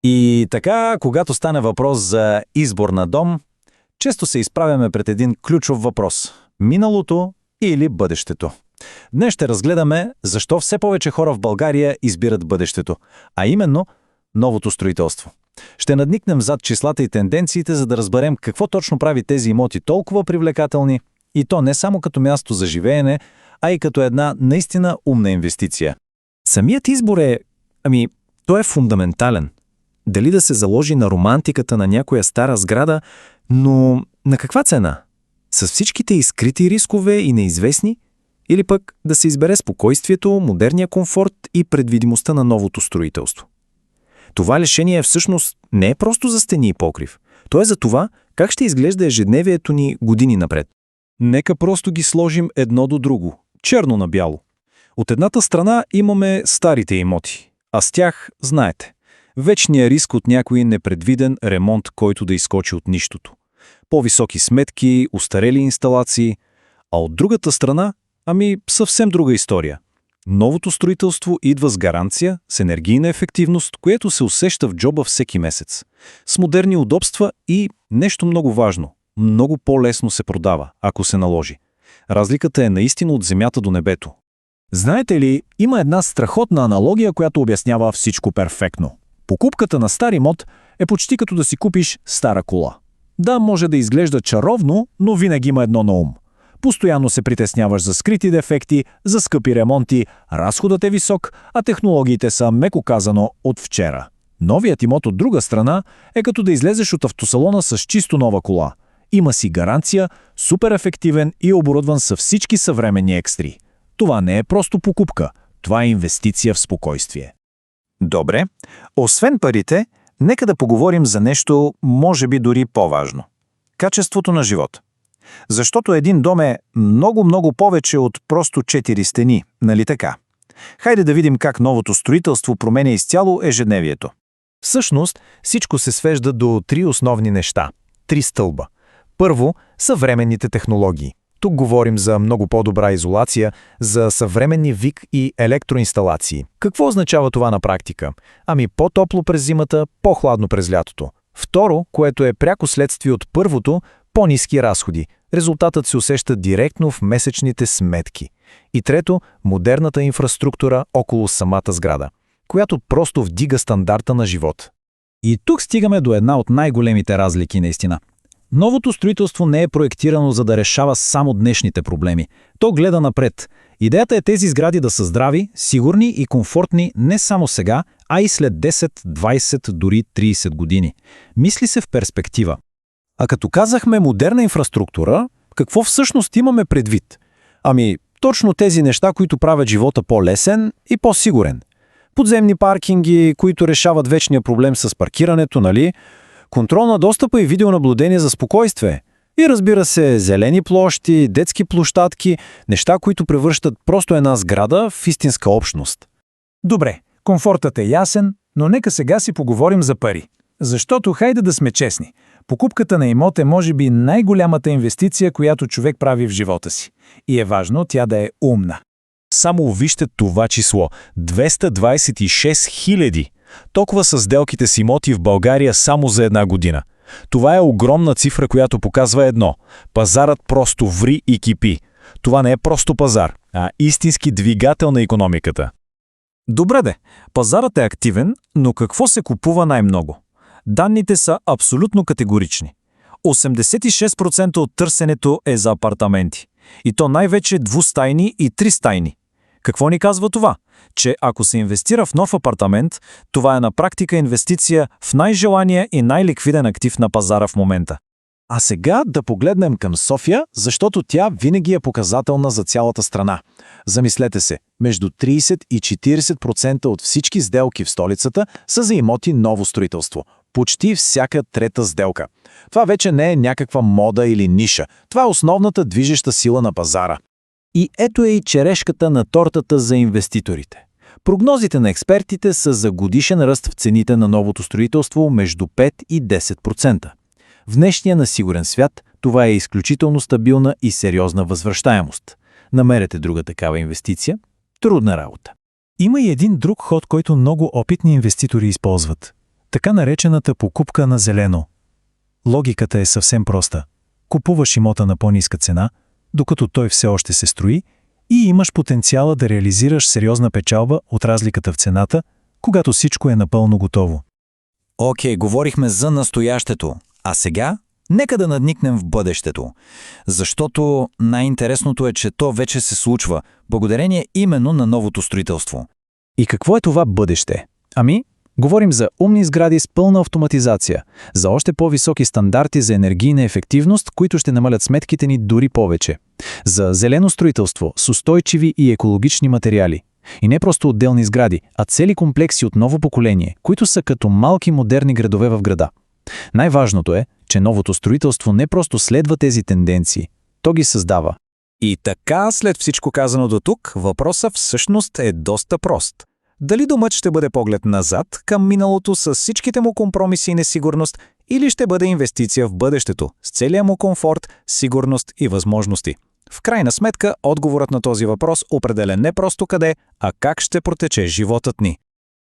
И така, когато стане въпрос за избор на дом, често се изправяме пред един ключов въпрос – миналото или бъдещето. Днес ще разгледаме защо все повече хора в България избират бъдещето, а именно новото строителство. Ще надникнем зад числата и тенденциите, за да разберем какво точно прави тези имоти толкова привлекателни, и то не само като място за живеене, а и като една наистина умна инвестиция. Самият избор той е фундаментален. Дали да се заложи на романтиката на някоя стара сграда, но на каква цена? С всичките изкрити рискове и неизвестни? Или пък да се избере спокойствието, модерния комфорт и предвидимостта на новото строителство? Това решение всъщност не е просто за стени и покрив. То е за това как ще изглежда ежедневието ни години напред. Нека просто ги сложим едно до друго, черно на бяло. От едната страна имаме старите имоти, а с тях, знаете, вечния риск от някой непредвиден ремонт, който да изскочи от нищото. По-високи сметки, устарели инсталации, а от другата страна, съвсем друга история. Новото строителство идва с гаранция, с енергийна ефективност, което се усеща в джоба всеки месец. С модерни удобства и нещо много важно – много по-лесно се продава, ако се наложи. Разликата е наистина от земята до небето. Знаете ли, има една страхотна аналогия, която обяснява всичко перфектно. Покупката на стар имот е почти като да си купиш стара кола. Да, може да изглежда чаровно, но винаги има едно на ум. Постоянно се притесняваш за скрити дефекти, за скъпи ремонти, разходът е висок, а технологиите са, меко казано, от вчера. Новият имот от друга страна е като да излезеш от автосалона с чисто нова кола. Има си гаранция, супер ефективен и оборудван с всички съвременни екстри. Това не е просто покупка, това е инвестиция в спокойствие. Добре, освен парите, нека да поговорим за нещо, може би дори по-важно. Качеството на живот. Защото един дом е много повече от просто 4 стени, нали така? Хайде да видим как новото строителство променя изцяло ежедневието. Всъщност, всичко се свежда до 3 основни неща. 3 стълба. Първо, съвременните технологии. Тук говорим за много по-добра изолация, за съвременни ВИК и електроинсталации. Какво означава това на практика? По-топло през зимата, по-хладно през лятото. Второ, което е пряко следствие от първото, по-ниски разходи. Резултатът се усеща директно в месечните сметки. И трето, модерната инфраструктура около самата сграда, която просто вдига стандарта на живот. И тук стигаме до една от най-големите разлики наистина. Новото строителство не е проектирано за да решава само днешните проблеми. То гледа напред. Идеята е тези сгради да са здрави, сигурни и комфортни не само сега, а и след 10, 20, дори 30 години. Мисли се в перспектива. А като казахме модерна инфраструктура, какво всъщност имаме предвид? Точно тези неща, които правят живота по-лесен и по-сигурен. Подземни паркинги, които решават вечния проблем с паркирането, нали? Контрол на достъпа и видеонаблюдение за спокойствие. И разбира се, зелени площи, детски площадки, неща, които превръщат просто една сграда в истинска общност. Добре, комфортът е ясен, но нека сега си поговорим за пари. Защото, хайде да сме честни, покупката на имот е може би най-голямата инвестиция, която човек прави в живота си. И е важно тя да е умна. Само вижте това число – 226 хиляди. Толкова са сделките с имоти в България само за една година. Това е огромна цифра, която показва едно. Пазарът просто ври и кипи. Това не е просто пазар, а истински двигател на икономиката. Добре де, пазарът е активен, но какво се купува най-много? Данните са абсолютно категорични. 86% от търсенето е за апартаменти. И то най-вече двустайни и тристайни. Какво ни казва това? Че ако се инвестира в нов апартамент, това е на практика инвестиция в най-желания и най-ликвиден актив на пазара в момента. А сега да погледнем към София, защото тя винаги е показателна за цялата страна. Замислете се, между 30 и 40% от всички сделки в столицата са за имоти ново строителство. Почти всяка трета сделка. Това вече не е някаква мода или ниша. Това е основната движеща сила на пазара. И ето е и черешката на тортата за инвеститорите. Прогнозите на експертите са за годишен ръст в цените на новото строителство между 5 и 10%. В днешния насигурен свят това е изключително стабилна и сериозна възвръщаемост. Намерете друга такава инвестиция – трудна работа. Има и един друг ход, който много опитни инвеститори използват. Така наречената покупка на зелено. Логиката е съвсем проста. Купуваш имота на по-ниска цена, докато той все още се строи, и имаш потенциала да реализираш сериозна печалба от разликата в цената, когато всичко е напълно готово. Окей, говорихме за настоящето, а сега нека да надникнем в бъдещето. Защото най-интересното е, че то вече се случва, благодарение именно на новото строителство. И какво е това бъдеще? Говорим за умни сгради с пълна автоматизация, за още по-високи стандарти за енергийна ефективност, които ще намалят сметките ни дори повече. За зелено строителство с устойчиви и екологични материали. И не просто отделни сгради, а цели комплекси от ново поколение, които са като малки модерни градове в града. Най-важното е, че новото строителство не просто следва тези тенденции, то ги създава. И така, след всичко казано до тук, въпросът всъщност е доста прост. Дали домът ще бъде поглед назад към миналото с всичките му компромиси и несигурност, или ще бъде инвестиция в бъдещето с целия му комфорт, сигурност и възможности? В крайна сметка, отговорът на този въпрос определя не просто къде, а как ще протече животът ни.